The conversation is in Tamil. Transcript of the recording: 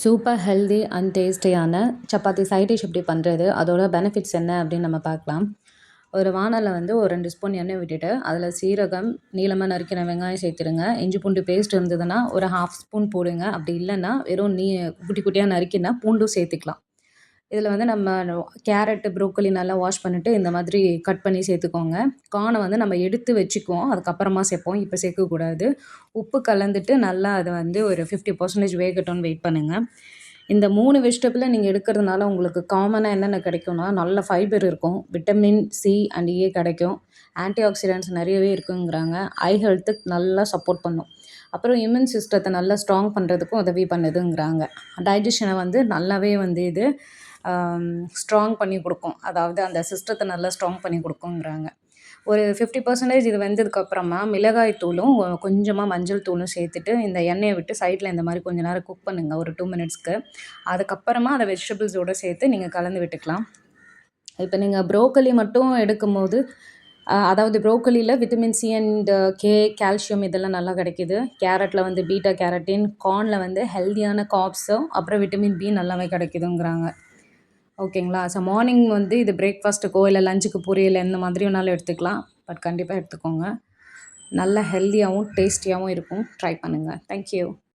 சூப்பர் ஹெல்தி அண்ட் டேஸ்டியான சப்பாத்தி சைட் டிஷ் எப்படி பண்ணுறது, அதோட பெனிஃபிட்ஸ் என்ன அப்படின்னு நம்ம பார்க்கலாம். ஒரு வாணல்ல வந்து ஒரு 2 ஸ்பூன் எண்ணெய் விட்டுட்டு, அதில் சீரகம், நீளமாக நறுக்கின வெங்காயம் சேர்த்துடுங்க. இஞ்சி பூண்டு பேஸ்ட் இருந்ததுன்னா ஒரு 1/2 ஸ்பூன் போடுங்க. அப்படி இல்லைன்னா வெறும் குட்டி குட்டியாக நறுக்கினா பூண்டும் சேர்த்துக்கலாம். இதில் வந்து நம்ம கேரட்டு, ப்ரோக்கோலி நல்லா வாஷ் பண்ணிவிட்டு இந்த மாதிரி கட் பண்ணி சேர்த்துக்கோங்க. கார்னை வந்து நம்ம எடுத்து வச்சுக்குவோம், அதுக்கப்புறமா சேர்ப்போம், இப்போ சேர்க்கக்கூடாது. உப்பு கலந்துட்டு நல்லா அதை வந்து ஒரு 50% வேகட்டும்னு வெயிட் பண்ணுங்கள். இந்த 3 வெஜிடபிளை நீங்கள் எடுக்கிறதுனால உங்களுக்கு காமனாக என்னென்ன கிடைக்கும்னா, நல்ல ஃபைபர் இருக்கும், விட்டமின் சி அண்ட் ஏ கிடைக்கும், ஆன்டி ஆக்சிடென்ட்ஸ் நிறையவே இருக்குங்கிறாங்க, ஐ ஹெல்த்துக்கு நல்லா சப்போர்ட் பண்ணும், அப்புறம் இம்யூன் சிஸ்டத்தை நல்லா ஸ்ட்ராங் பண்ணுறதுக்கும் உதவி பண்ணுதுங்கிறாங்க. டைஜஷனை வந்து நல்லாவே வந்து இது ஸ்ட்ராங் பண்ணி கொடுக்கும், அதாவது அந்த சிஸ்டத்தை நல்லா ஸ்ட்ராங் பண்ணி கொடுக்குங்கிறாங்க. ஒரு 50% இது வெந்ததுக்கப்புறமா மிளகாய் தூளும் கொஞ்சமாக மஞ்சள் தூளும் சேர்த்துட்டு இந்த எண்ணெயை விட்டு சைடில் இந்த மாதிரி கொஞ்சம் நேரம் குக் பண்ணுங்கள், ஒரு 2 மினிட்ஸ்க்கு. அதுக்கப்புறமா அதை வெஜிடபிள்ஸோடு சேர்த்து நீங்கள் கலந்து விட்டுக்கலாம். இப்போ நீங்கள் ப்ரோக்கோலி மட்டும் எடுக்கும்போது அதாவது ப்ரோக்கோலியில் vitamin C and K, calcium இதெல்லாம் நல்லா கிடைக்கிது. கேரட்டில் வந்து பீட்டா கேரட்டின், கார்னில் வந்து ஹெல்தியான கார்ப்ஸும் அப்புறம் விட்டமின் பி நல்லாவே கிடைக்குதுங்கிறாங்க. ஓகேங்களா? ஸோ மார்னிங் வந்து இது பிரேக்ஃபாஸ்ட்டுக்கோ இல்லை லஞ்சுக்கு பொரியல் எந்த மாதிரி வேணாலும் எடுத்துக்கலாம். பட் கண்டிப்பாக எடுத்துக்கோங்க. நல்ல ஹெல்தியாகவும் டேஸ்டியாகவும் இருக்கும். ட்ரை பண்ணுங்கள். Thank you.